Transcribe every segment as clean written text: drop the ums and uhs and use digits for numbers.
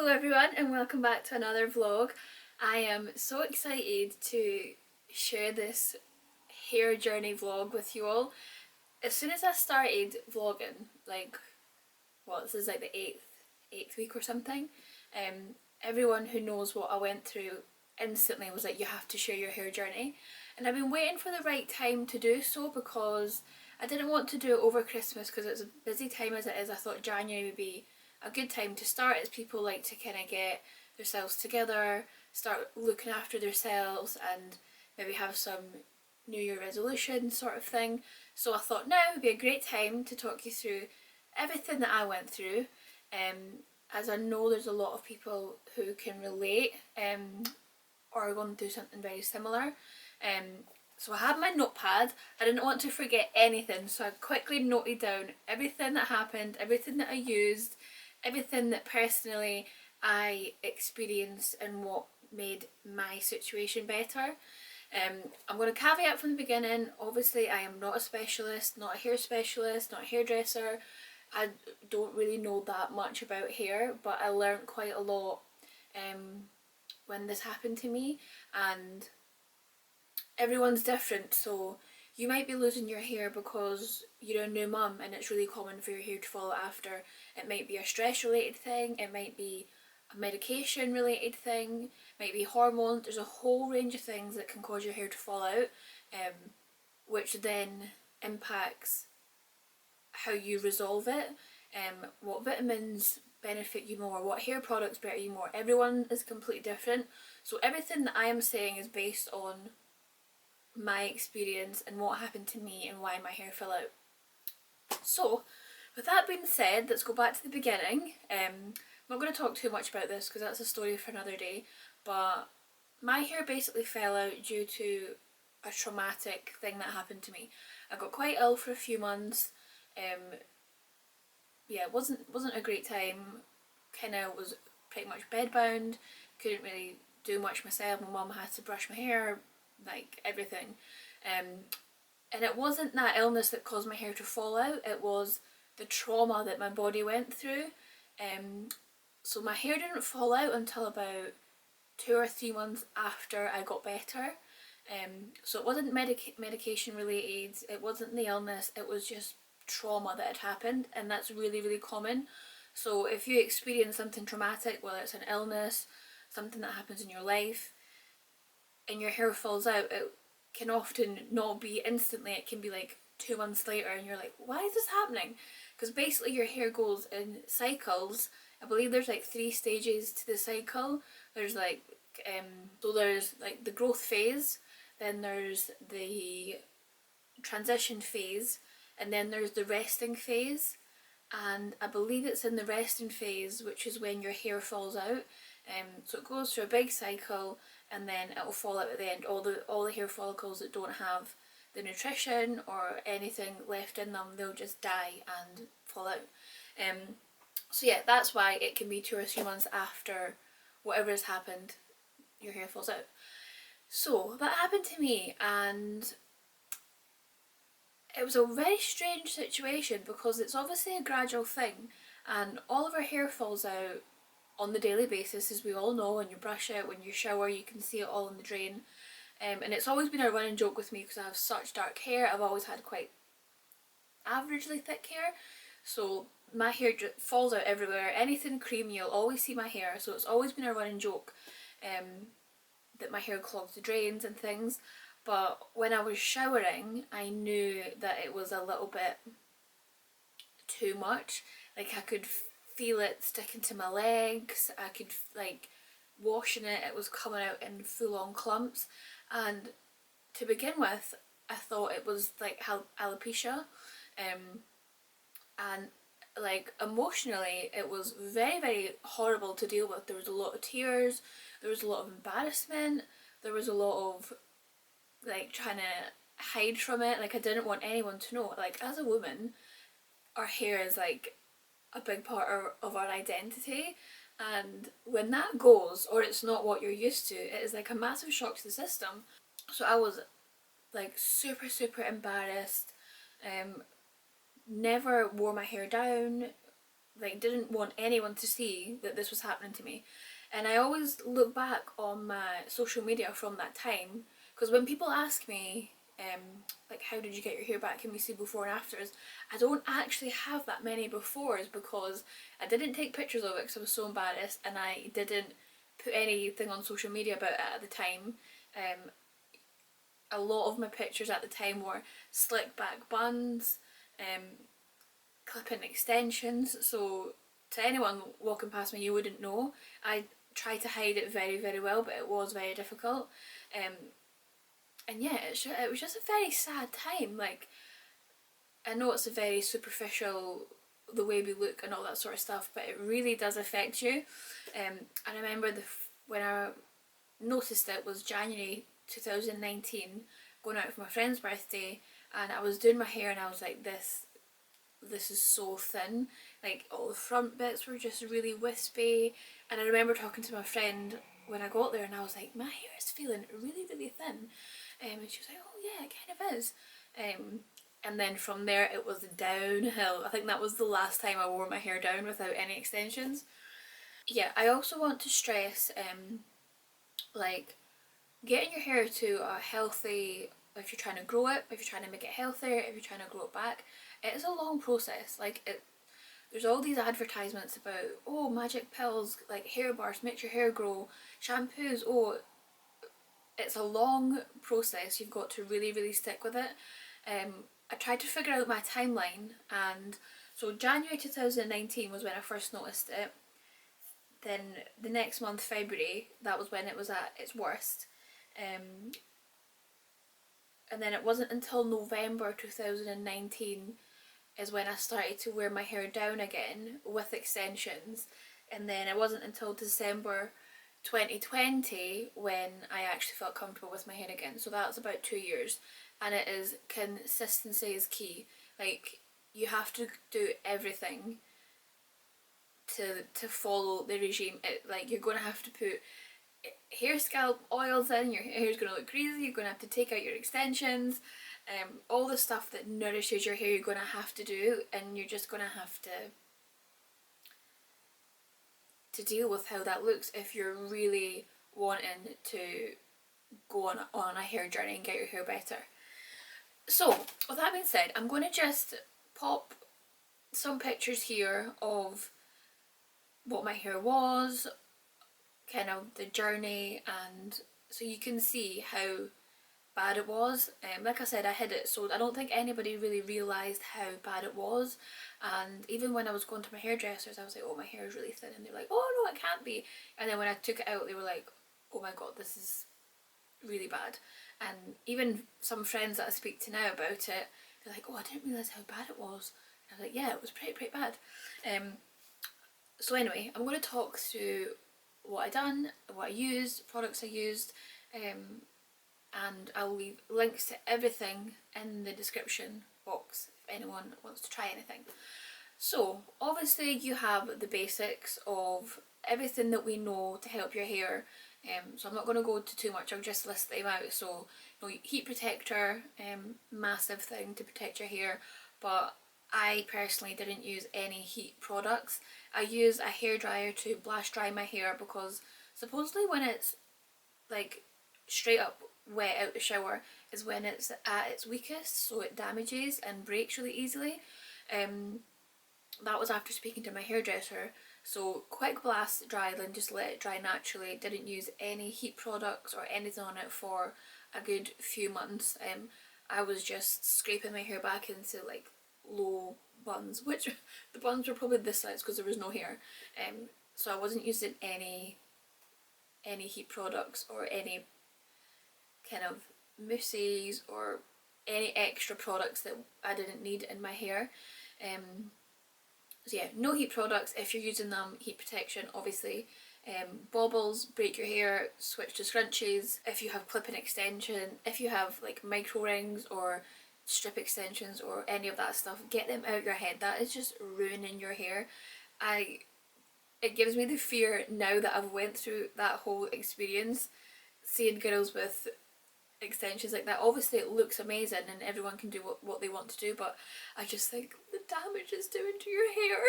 Hello everyone and welcome back to another vlog. I am so excited to share this hair journey vlog with you all. As soon as I started vlogging, this is like the eighth week or something, everyone who knows what I went through instantly was like, you have to share your hair journey. And I've been waiting for the right time to do so because I didn't want to do it over Christmas because it's a busy time as it is. I thought January would be a good time to start as people like to kind of get themselves together, start looking after themselves and maybe have some New Year resolution sort of thing. So I thought now would be a great time to talk you through everything that I went through, as I know there's a lot of people who can relate or are going through something very similar. So I had my notepad. I didn't want to forget anything, so I quickly noted down everything that happened, everything that I used, everything that personally I experienced and what made my situation better. I'm going to caveat from the beginning, obviously I am not a specialist, not a hair specialist, not a hairdresser. I don't really know that much about hair, but I learned quite a lot when this happened to me, and everyone's different. So you might be losing your hair because you're a new mum and it's really common for your hair to fall out after. It might be a stress related thing, it might be a medication related thing, it might be hormones. There's a whole range of things that can cause your hair to fall out, which then impacts how you resolve it, what vitamins benefit you more, what hair products better you more. Everyone is completely different. So everything that I am saying is based on my experience and what happened to me and why my hair fell out. So with that being said, let's go back to the beginning. I'm not going to talk too much about this because that's a story for another day, but my hair basically fell out due to a traumatic thing that happened to me. I got quite ill for a few months. It wasn't a great time. Kind of was pretty much bedbound, couldn't really do much myself. My mum had to brush my hair, like everything. And it wasn't that illness that caused my hair to fall out, it was the trauma that my body went through. So my hair didn't fall out until about 2 or 3 months after I got better. So it wasn't medication related, it wasn't the illness, it was just trauma that had happened, and that's really common. So if you experience something traumatic, whether it's an illness, something that happens in your life, and your hair falls out, it can often not be instantly, it can be like 2 months later and you're like, why is this happening? Because basically your hair goes in cycles. I believe there's like 3 stages to the cycle. There's there's like the growth phase, then there's the transition phase, and then there's the resting phase. And I believe it's in the resting phase which is when your hair falls out. So it goes through a big cycle and then it will fall out at the end. All the hair follicles that don't have the nutrition or anything left in them, they'll just die and fall out. So yeah, that's why it can be 2 or 3 months after whatever has happened, your hair falls out. So that happened to me, and it was a very strange situation because it's obviously a gradual thing, and all of our hair falls out on the daily basis, as we all know. When you brush it, when you shower, you can see it all in the drain. And it's always been a running joke with me because I have such dark hair. I've always had quite averagely thick hair, so my hair just falls out everywhere. Anything creamy, you'll always see my hair. So it's always been a running joke that my hair clogs the drains and things. But when I was showering, I knew that it was a little bit too much. Like I could feel it sticking to my legs. I could washing it, it was coming out in full on clumps. And to begin with, I thought it was like alopecia. And like emotionally it was very horrible to deal with. There was a lot of tears, there was a lot of embarrassment, there was a lot of trying to hide from it. Like I didn't want anyone to know. Like as a woman, our hair is like a big part of our identity, and when that goes or it's not what you're used to, it is like a massive shock to the system. So I was like super embarrassed. Never wore my hair down. like didn't want anyone to see that this was happening to me. And I always look back on my social media from that time, because when people ask me like how did you get your hair back, can we see before and afters, I don't actually have that many befores because I didn't take pictures of it because I was so embarrassed, and I didn't put anything on social media about it at the time. A lot of my pictures at the time were slick back buns, clip-in extensions, so to anyone walking past me you wouldn't know. I tried to hide it very, very well, but it was very difficult. Um, and yeah, it was just a very sad time. Like, I know it's a very superficial, the way we look and all that sort of stuff, but it really does affect you. I remember when I noticed it was January 2019, going out for my friend's birthday, and I was doing my hair and I was like, this is so thin. Like, all the front bits were just really wispy, and I remember talking to my friend when I got there and I was like, my hair is feeling really, really thin. And she was like, oh yeah, it kind of is. And then from there it was downhill. I think that was the last time I wore my hair down without any extensions. Yeah, I also want to stress like, getting your hair to a healthy, if you're trying to grow it, if you're trying to make it healthier, if you're trying to grow it back, it is a long process. Like, there's all these advertisements about, oh, magic pills, like hair bars, make your hair grow, shampoos, oh, it's a long process. You've got to really, really stick with it. I tried to figure out my timeline, and so January 2019 was when I first noticed it. Then the next month, February, that was when it was at its worst. Um, and then it wasn't until November 2019 is when I started to wear my hair down again with extensions. And then it wasn't until December 2020 when I actually felt comfortable with my hair again. So that's about 2 years. And it is, consistency is key. Like, you have to do everything to follow the regime. Like, you're going to have to put hair scalp oils in, your hair's going to look greasy, you're going to have to take out your extensions, all the stuff that nourishes your hair you're going to have to do, and you're just going to have to deal with how that looks if you're really wanting to go on a hair journey and get your hair better. So with that being said, I'm going to just pop some pictures here of what my hair was, kind of the journey, and so you can see how bad it was. Like I said, I hid it, so I don't think anybody really realised how bad it was. And even when I was going to my hairdressers, I was like, oh, my hair is really thin, and they're like, oh no, it can't be. And then when I took it out, they were like, oh my god, this is really bad. And even some friends that I speak to now about it, they're like, oh, I didn't realise how bad it was. And I was like, yeah, it was pretty bad. So anyway, I'm going to talk through what I done, what I used, products I used, and I'll leave links to everything in the description box if anyone wants to try anything. So obviously you have the basics of everything that we know to help your hair, so I'm not going to go into too much, I'll just list them out. So, heat protector, massive thing to protect your hair, but I personally didn't use any heat products. I use a hairdryer to blast dry my hair because supposedly when it's like straight up wet out the shower is when it's at its weakest, so it damages and breaks really easily. That was after speaking to my hairdresser. So quick blast dry, then just let it dry naturally. Didn't use any heat products or anything on it for a good few months. I was just scraping my hair back into like low buns, which the buns were probably this size because there was no hair. So I wasn't using any heat products or any kind of mousses or any extra products that I didn't need in my hair. So yeah, no heat products. If you're using them, heat protection obviously. Bobbles, break your hair, switch to scrunchies. If you have clip-in extension, if you have like micro rings or strip extensions or any of that stuff, get them out your head. That is just ruining your hair. It gives me the fear now that I've went through that whole experience, seeing girls with extensions like that. Obviously it looks amazing and everyone can do what they want to do, but I just think the damage it's doing to your hair.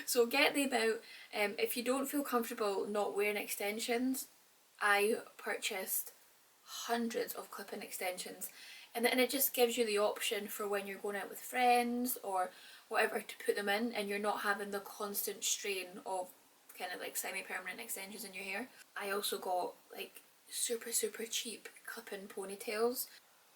So get them out. If you don't feel comfortable not wearing extensions, I purchased hundreds of clip-in extensions, and it just gives you the option for when you're going out with friends or whatever to put them in, and you're not having the constant strain of kind of like semi-permanent extensions in your hair. I also got like super cheap clip-in ponytails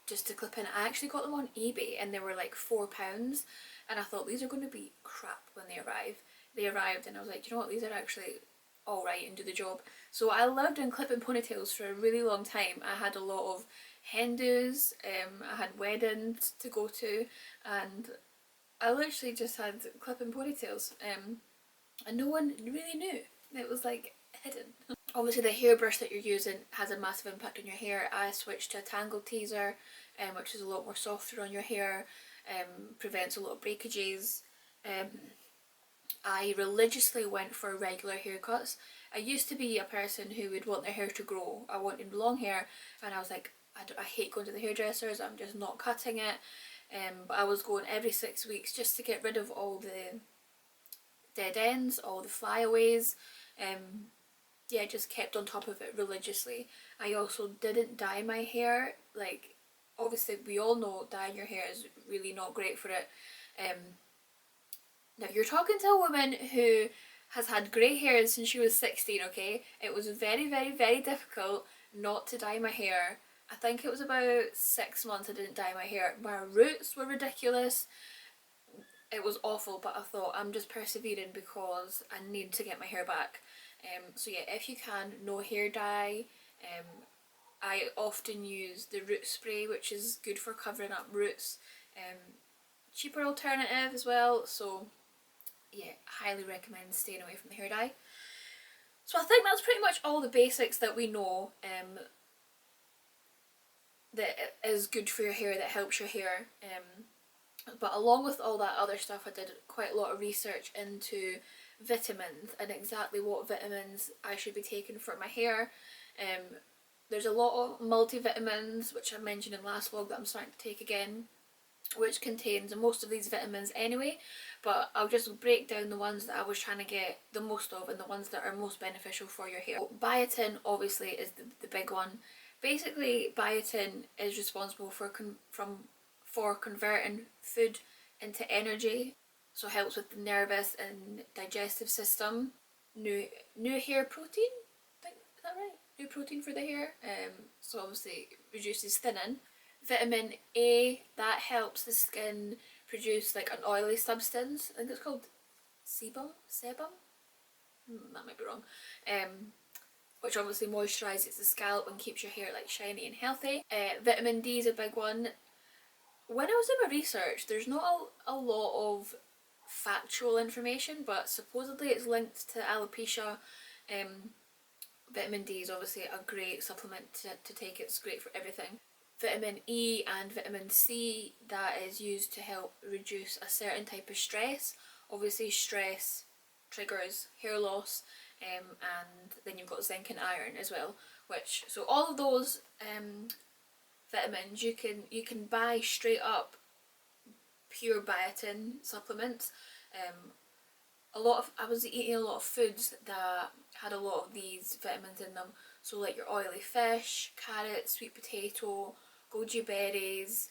just to clip in. I actually got them on eBay and they were like £4, and I thought these are going to be crap when they arrive. They arrived and I was like, you know what, these are actually alright and do the job. So I lived in clip-in ponytails for a really long time. I had a lot of hen dos, I had weddings to go to, and I literally just had clip-in ponytails, and no one really knew. It was like hidden. Obviously the hairbrush that you're using has a massive impact on your hair. I switched to a tangle teaser, which is a lot more softer on your hair, prevents a lot of breakages. I religiously went for regular haircuts. I used to be a person who would want their hair to grow. I wanted long hair, and I was like, I hate going to the hairdressers, I'm just not cutting it. But I was going every 6 weeks just to get rid of all the dead ends, all the flyaways. Yeah, just kept on top of it religiously. I also didn't dye my hair. Like, obviously we all know dyeing your hair is really not great for it. Now you're talking to a woman who has had grey hair since she was 16, okay? It was very difficult not to dye my hair. I think it was about 6 months I didn't dye my hair. My roots were ridiculous. It was awful, but I thought I'm just persevering because I need to get my hair back. So yeah, if you can, no hair dye. I often use the root spray, which is good for covering up roots. Cheaper alternative as well, so yeah, highly recommend staying away from the hair dye. So I think that's pretty much all the basics that we know that is good for your hair, that helps your hair. But along with all that other stuff, I did quite a lot of research into vitamins and exactly what vitamins I should be taking for my hair. There's a lot of multivitamins, which I mentioned in last vlog, that I'm starting to take again, which contains most of these vitamins anyway, but I'll just break down the ones that I was trying to get the most of and the ones that are most beneficial for your hair. Biotin obviously is the big one. Basically, biotin is responsible for converting food into energy, so helps with the nervous and digestive system. New hair protein, I think, is that right? New protein for the hair, so obviously reduces thinning. Vitamin A, that helps the skin produce like an oily substance. I think it's called sebum. That might be wrong. Which obviously moisturises the scalp and keeps your hair like shiny and healthy. Vitamin D is a big one. When I was doing my research, there's not a lot of factual information, but supposedly it's linked to alopecia. Vitamin D is obviously a great supplement to take. It's great for everything. Vitamin E and vitamin C, that is used to help reduce a certain type of stress. Obviously stress triggers hair loss, and then you've got zinc and iron as well, which, so all of those vitamins you can buy straight up pure biotin supplements. I was eating a lot of foods that had a lot of these vitamins in them, so like your oily fish, carrots, sweet potato, goji berries,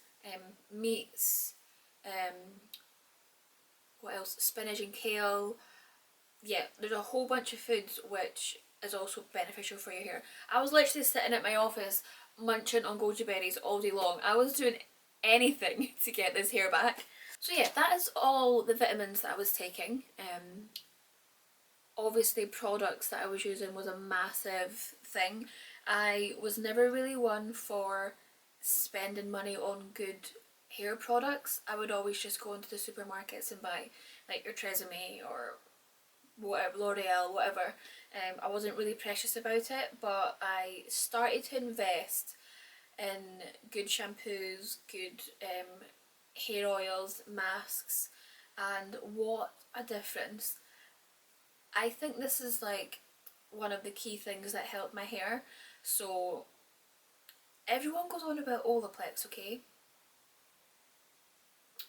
meats, what else, spinach and kale. Yeah, there's a whole bunch of foods which is also beneficial for your hair. I was literally sitting at my office munching on goji berries all day long. I was doing anything to get this hair back. So yeah, that is all the vitamins that I was taking. Obviously products that I was using was a massive thing. I was never really one for spending money on good hair products. I would always just go into the supermarkets and buy like your Tresemme or whatever, L'Oreal, whatever. I wasn't really precious about it, but I started to invest in good shampoos, good hair oils, masks, and what a difference. I think this is like one of the key things that helped my hair. So everyone goes on about Olaplex, okay?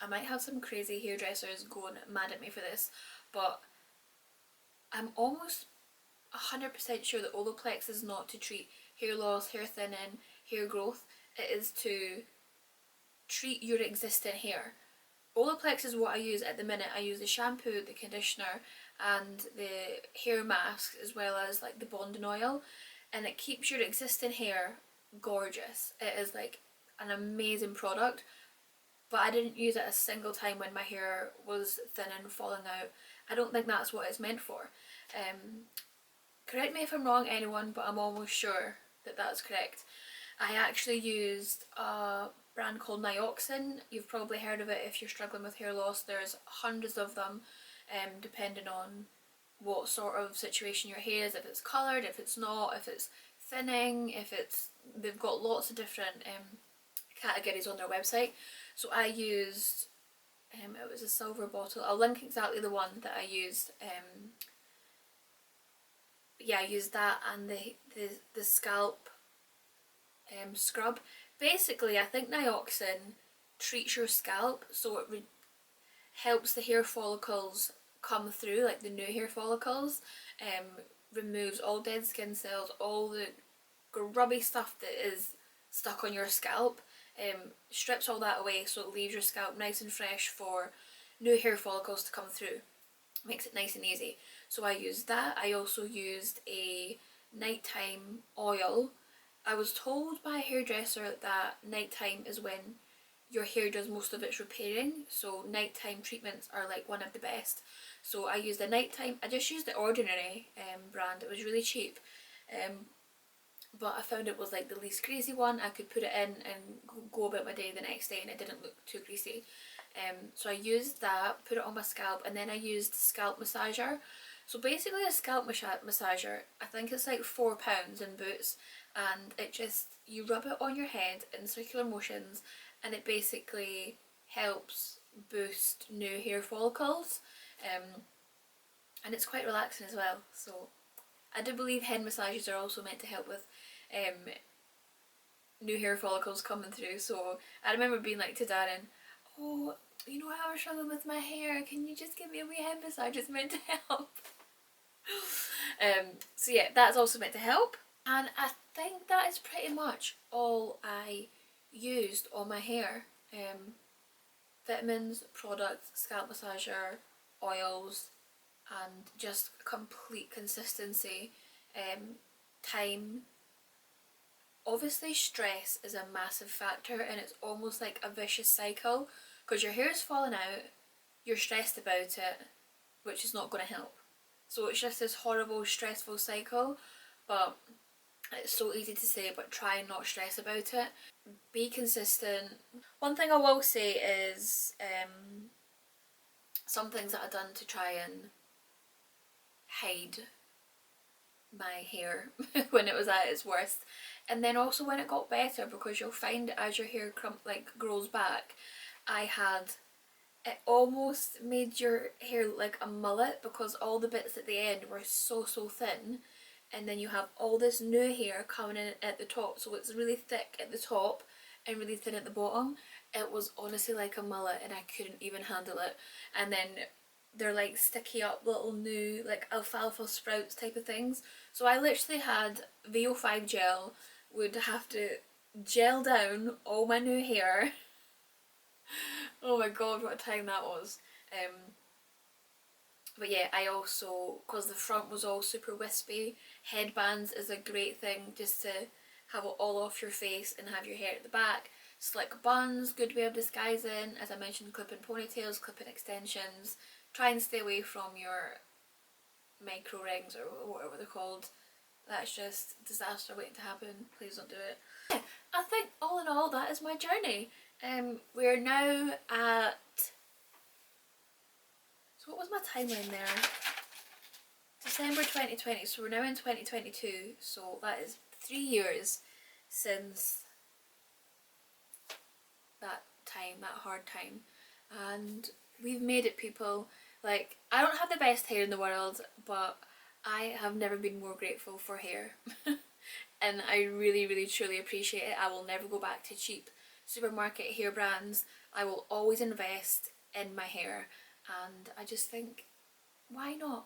I might have some crazy hairdressers going mad at me for this, but I'm almost 100% sure that Olaplex is not to treat hair loss, hair thinning, hair growth. It is to treat your existing hair. Olaplex is what I use at the minute. I use the shampoo, the conditioner and the hair mask, as well as like the bonding oil, and it keeps your existing hair gorgeous. It is like an amazing product, but I didn't use it a single time when my hair was thinning, falling out. I don't think that's what it's meant for. Correct me if I'm wrong, anyone, but I'm almost sure that that's correct. I actually used a brand called Nioxin. You've probably heard of it if you're struggling with hair loss. There's hundreds of them, depending on what sort of situation your hair is, if it's coloured, if it's not, if it's thinning, if it's, they've got lots of different categories on their website. So I used, it was a silver bottle. I'll link exactly the one that I used. Yeah, I used that and the scalp scrub. Basically, I think Nioxin treats your scalp, so it helps the hair follicles come through, like the new hair follicles, removes all dead skin cells, all the grubby stuff that is stuck on your scalp, strips all that away, so it leaves your scalp nice and fresh for new hair follicles to come through. Makes it nice and easy. So I used that. I also used a nighttime oil. I was told by a hairdresser that nighttime is when your hair does most of its repairing, so nighttime treatments are like one of the best. So I used a nighttime, I just used the ordinary brand. It was really cheap, but I found it was like the least greasy one. I could put it in and go about my day the next day and it didn't look too greasy. So I used that, put it on my scalp, and then I used scalp massager. So basically a scalp massager, I think it's like £4 in Boots, and it just, you rub it on your head in circular motions and it basically helps boost new hair follicles, and it's quite relaxing as well. So I do believe head massages are also meant to help with new hair follicles coming through. So I remember being like to Darren, oh, you know how I'm struggling with my hair, can you just give me a wee head massage, it's meant to help. So yeah, that's also meant to help. And I think that is pretty much all I used on my hair. Vitamins, products, scalp massager, oils, and just complete consistency. Time. Obviously stress is a massive factor, and it's almost like a vicious cycle, because your hair is falling out, you're stressed about it, which is not going to help. So it's just this horrible stressful cycle, but it's so easy to say, but try and not stress about it. Be consistent. One thing I will say is some things that I've done to try and hide my hair when it was at its worst, and then also when it got better, because you'll find as your hair grows back, I had, it almost made your hair look like a mullet, because all the bits at the end were so thin, and then you have all this new hair coming in at the top, so it's really thick at the top and really thin at the bottom. It was honestly like a mullet and I couldn't even handle it. And then they're like sticky up little new like alfalfa sprouts type of things. So I literally had VO5 gel, would have to gel down all my new hair. Oh my god, what a time that was. But yeah, I also, because the front was all super wispy, headbands is a great thing just to have it all off your face and have your hair at the back. Slick buns, good way of disguising. As I mentioned, clip-in ponytails, clip-in extensions. Try and stay away from your micro rings or whatever they're called. That's just disaster waiting to happen. Please don't do it. Yeah, I think all in all that is my journey. We're now at, so what was my timeline there? December 2020, so we're now in 2022, so that is 3 years since that time, that hard time, and we've made it, people. Like, I don't have the best hair in the world, but I have never been more grateful for hair. And I really truly appreciate it. I will never go back to cheap supermarket hair brands. I will always invest in my hair, and I just think why not?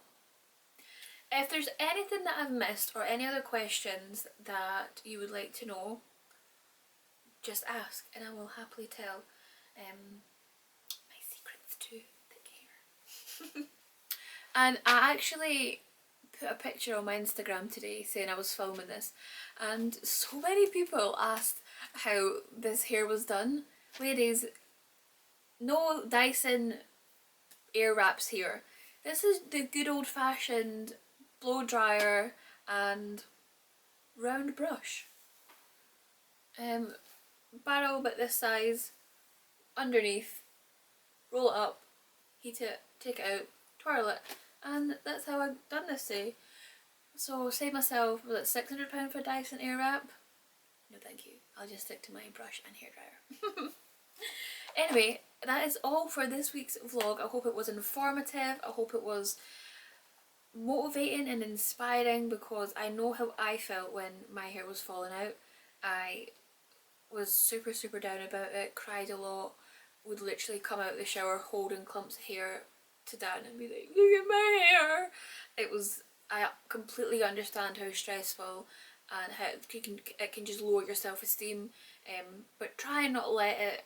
If there's anything that I've missed or any other questions that you would like to know, just ask and I will happily tell my secrets to thick hair. And I actually put a picture on my Instagram today saying I was filming this, and so many people asked how this hair was done. Ladies, no Dyson Air Wraps here. This is the good old fashioned blow dryer and round brush. Barrel about this size, underneath, roll it up, heat it, take it out, twirl it, and that's how I've done this day. So save myself, was it £600 for Dyson Air Wrap? No thank you, I'll just stick to my brush and hairdryer. Anyway, that is all for this week's vlog. I hope it was informative, I hope it was motivating and inspiring, because I know how I felt when my hair was falling out. I was super down about it, cried a lot, would literally come out of the shower holding clumps of hair to Dan and be like, look at my hair. I completely understand how stressful and how it can just lower your self-esteem, but try and not let it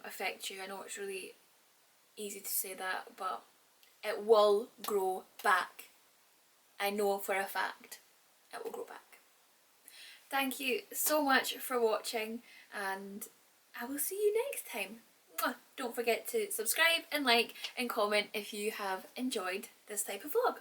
affect you. I know it's really easy to say that, but it will grow back. I know for a fact it will grow back. Thank you so much for watching, and I will see you next time. Mwah! Don't forget to subscribe and like and comment if you have enjoyed this type of vlog.